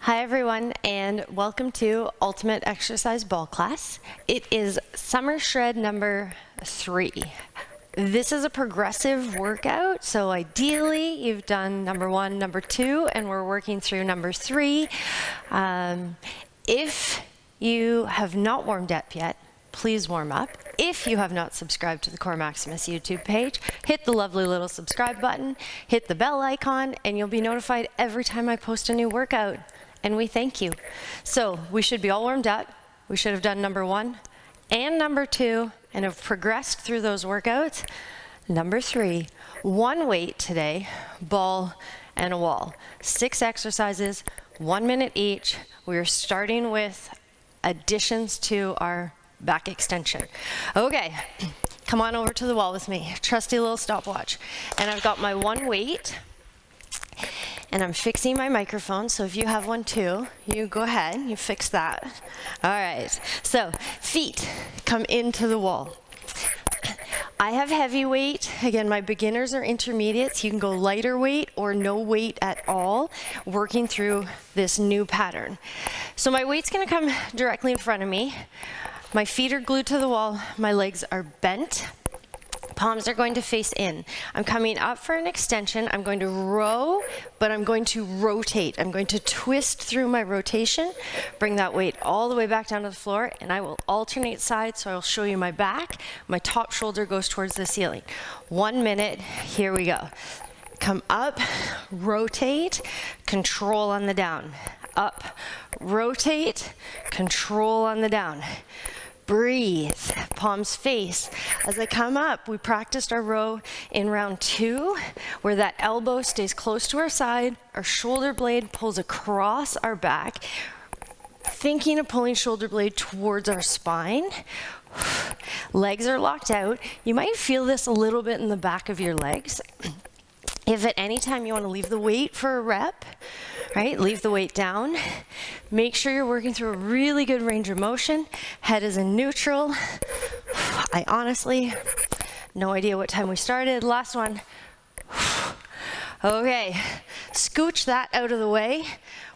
Hi everyone, and welcome to Ultimate Exercise Ball Class. It is summer shred number 3. This is a progressive workout, so ideally you've done number 1, number 2, and we're working through number 3. If you have not warmed up yet, please warm up. If you have not subscribed to the Core Maximus YouTube page, hit the lovely little subscribe button, hit the bell icon, and you'll be notified every time I post a new workout. And we thank you. So we should be all warmed up. We should have done number 1 and number 2 and have progressed through those workouts. Number 3, 1 weight today, ball and a wall. 6 exercises, 1 minute each. We are starting with additions to our back extension. Okay, come on over to the wall with me. Trusty little stopwatch. And I've got my 1 weight. And I'm fixing my microphone, so if you have one too, you go ahead, you fix that. All right, so feet come into the wall. I have heavy weight. Again, my beginners are intermediates. You can go lighter weight or no weight at all, working through this new pattern. So my weight's gonna come directly in front of me. My feet are glued to the wall, my legs are bent. Palms are going to face in. I'm coming up for an extension. I'm going to row, but I'm going to rotate. I'm going to twist through my rotation, bring that weight all the way back down to the floor, and I will alternate sides, so I'll show you my back. My top shoulder goes towards the ceiling. 1 minute, here we go. Come up, rotate, control on the down. Up, rotate, control on the down. Breathe, palms face. As I come up, we practiced our row in round 2, where that elbow stays close to our side, our shoulder blade pulls across our back, thinking of pulling shoulder blade towards our spine. Legs are locked out. You might feel this a little bit in the back of your legs. If at any time you want to leave the weight for a rep, right, leave the weight down. Make sure you're working through a really good range of motion. Head is in neutral. I honestly, no idea what time we started. Last one. Okay, scooch that out of the way.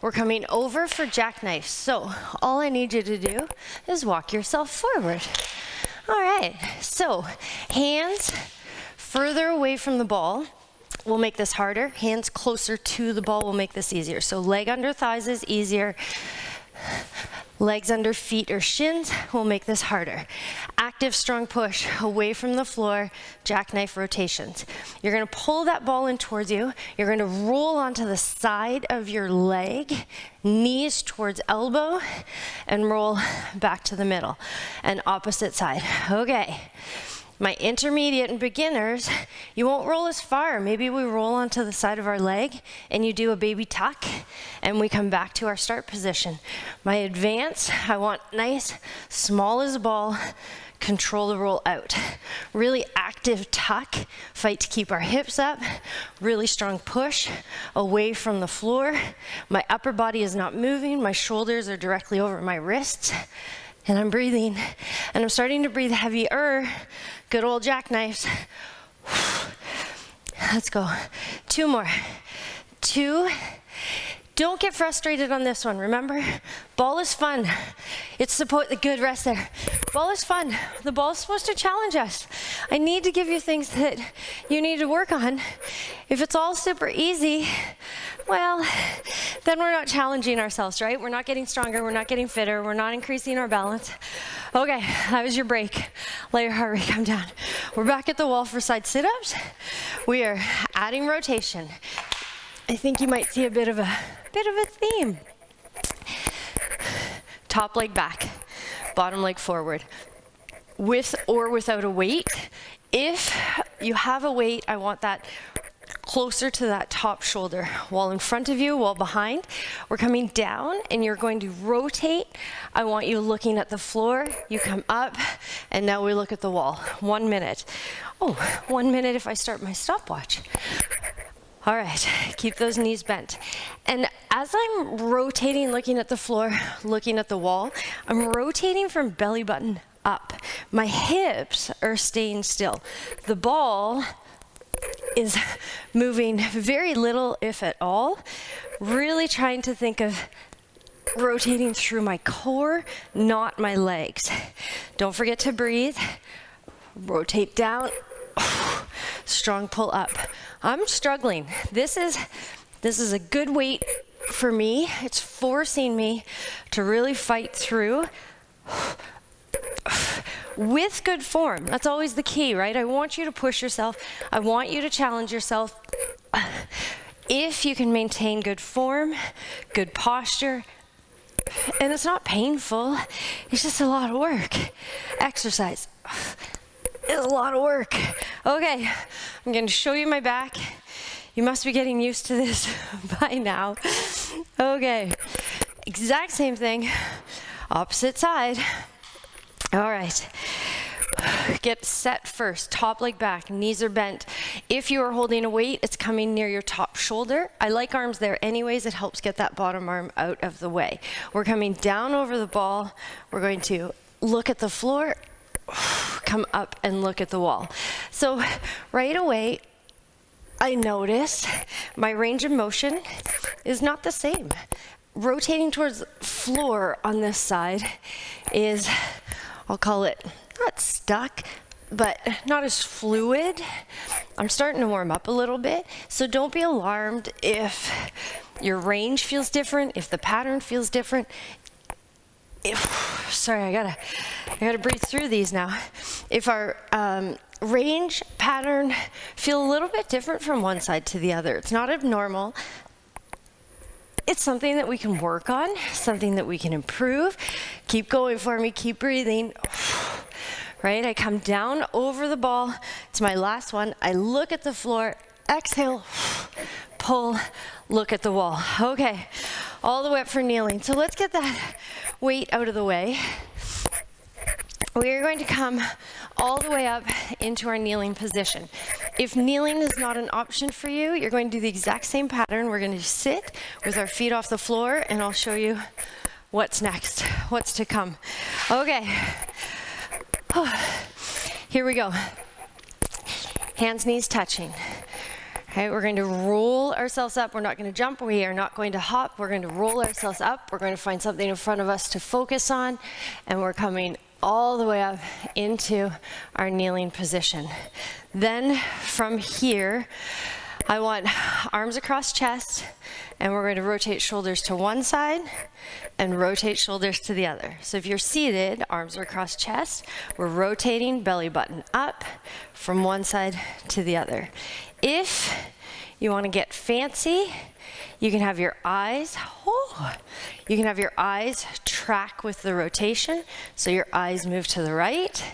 We're coming over for jackknife. So all I need you to do is walk yourself forward. All right, so hands further away from the ball will make this harder. Hands closer to the ball will make this easier. So leg under thighs is easier. Legs under feet or shins will make this harder. Active, strong push away from the floor, jackknife rotations. You're gonna pull that ball in towards you. You're gonna roll onto the side of your leg, knees towards elbow, and roll back to the middle. And opposite side. Okay. My intermediate and beginners, you won't roll as far. Maybe we roll onto the side of our leg and you do a baby tuck and we come back to our start position. My advanced, I want nice, small as a ball, control the roll out. Really active tuck, fight to keep our hips up, really strong push away from the floor. My upper body is not moving, my shoulders are directly over my wrists. And I'm breathing, and I'm starting to breathe heavier. Good old jackknives. Let's go. 2 more. 2. Don't get frustrated on this one, remember? Ball is fun. It's supposed, good rest there. Ball is fun. The ball is supposed to challenge us. I need to give you things that you need to work on. If it's all super easy, well, then we're not challenging ourselves, right? We're not getting stronger, we're not getting fitter, we're not increasing our balance. Okay, that was your break. Let your heart rate come down. We're back at the wall for side sit-ups. We are adding rotation. I think you might see a bit of a theme. Top leg back, bottom leg forward. With or without a weight. If you have a weight, I want that closer to that top shoulder. Wall in front of you, wall behind. We're coming down and you're going to rotate. I want you looking at the floor. You come up and now we look at the wall. 1 minute. Oh, 1 minute if I start my stopwatch. All right, keep those knees bent. And as I'm rotating, looking at the floor, looking at the wall, I'm rotating from belly button up. My hips are staying still. The ball is moving very little, if at all, really trying to think of rotating through my core, not my legs. Don't forget to breathe. Rotate down. Strong pull up. I'm struggling. This is a good weight for me. It's forcing me to really fight through with good form. That's always the key, right? I want you to push yourself. I want you to challenge yourself. If you can maintain good form, good posture, and it's not painful, it's just a lot of work. Exercise is a lot of work. Okay, I'm going to show you my back. You must be getting used to this by now. Okay, exact same thing, opposite side. All right, get set first, top leg back, knees are bent. If you are holding a weight, it's coming near your top shoulder. I like arms there anyways, it helps get that bottom arm out of the way. We're coming down over the ball. We're going to look at the floor, come up and look at the wall. So right away, I notice my range of motion is not the same. Rotating towards floor on this side is, I'll call it, not stuck, but not as fluid. I'm starting to warm up a little bit, so don't be alarmed if your range feels different, if the pattern feels different. Sorry, I gotta breathe through these now. If our range pattern feel a little bit different from one side to the other, it's not abnormal. It's something that we can work on, something that we can improve. Keep going for me, keep breathing. Right, I come down over the ball. It's my last one. I look at the floor, exhale, pull, look at the wall. Okay, all the way up for kneeling. So let's get that weight out of the way. We are going to come all the way up into our kneeling position. If kneeling is not an option for you, you're going to do the exact same pattern. We're going to sit with our feet off the floor, and I'll show you what's next, what's to come. Okay, here we go. Hands, knees touching. Okay, we're going to roll ourselves up. We're not going to jump. We are not going to hop. We're going to roll ourselves up. We're going to find something in front of us to focus on, and we're coming all the way up into our kneeling position. Then from here, I want arms across chest, and we're going to rotate shoulders to one side and rotate shoulders to the other. So if you're seated, arms are across chest, we're rotating belly button up from one side to the other. If you want to get fancy, you can have your eyes, track with the rotation. So your eyes move to the right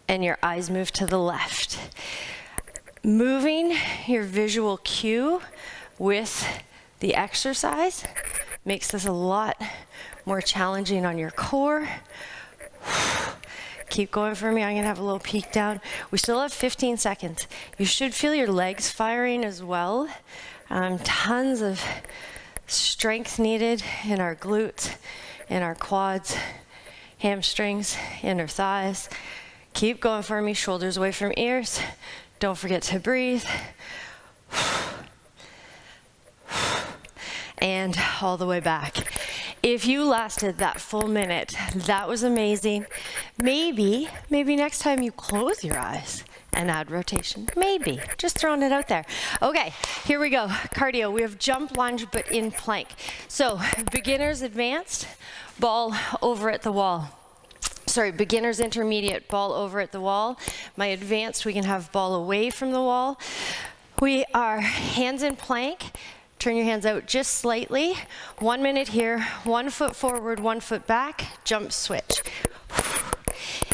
and your eyes move to the left. Moving your visual cue with the exercise makes this a lot more challenging on your core. Keep going for me. I'm gonna have a little peek down. We still have 15 seconds. You should feel your legs firing as well. Tons of strength needed in our glutes, in our quads, hamstrings, inner thighs. Keep going for me. Shoulders away from ears. Don't forget to breathe. And all the way back. If you lasted that full minute, that was amazing. Maybe next time you close your eyes and add rotation. Maybe, just throwing it out there. Okay, here we go. Cardio, we have jump, lunge, but in plank. So beginners advanced, ball over at the wall. Sorry, beginners intermediate, ball over at the wall. My advanced, we can have ball away from the wall. We are hands in plank. Turn your hands out just slightly. 1 minute here, 1 foot forward, 1 foot back, jump switch.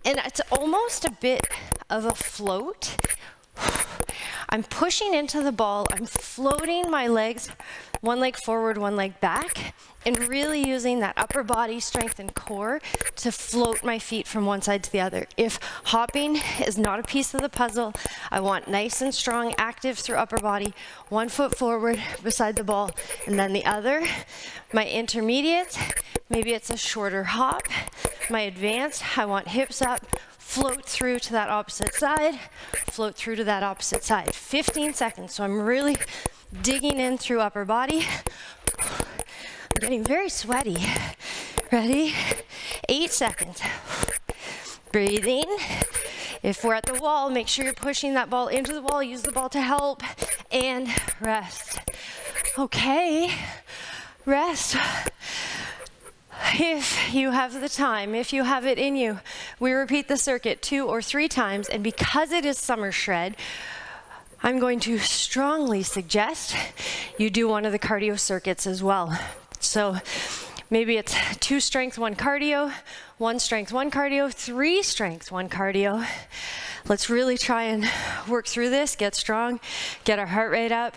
And it's almost a bit of a float. I'm pushing into the ball, I'm floating my legs, 1 leg forward, 1 leg back, and really using that upper body strength and core to float my feet from one side to the other. If hopping is not a piece of the puzzle, I want nice and strong, active through upper body, 1 foot forward beside the ball, and then the other. My intermediate, maybe it's a shorter hop. My advanced, I want hips up, float through to that opposite side, float through to that opposite side. 15 seconds, so I'm really digging in through upper body. Getting very sweaty. Ready? 8 seconds. Breathing. If we're at the wall, make sure you're pushing that ball into the wall. Use the ball to help. And rest. Okay. Rest. If you have the time, if you have it in you, we repeat the circuit 2 or 3 times. And because it is summer shred, I'm going to strongly suggest you do one of the cardio circuits as well. So maybe it's 2 strength, 1 cardio, 1 strength, 1 cardio, 3 strength, 1 cardio. Let's really try and work through this, get strong, get our heart rate up,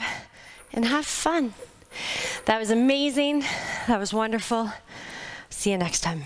and have fun. That was amazing. That was wonderful. See you next time.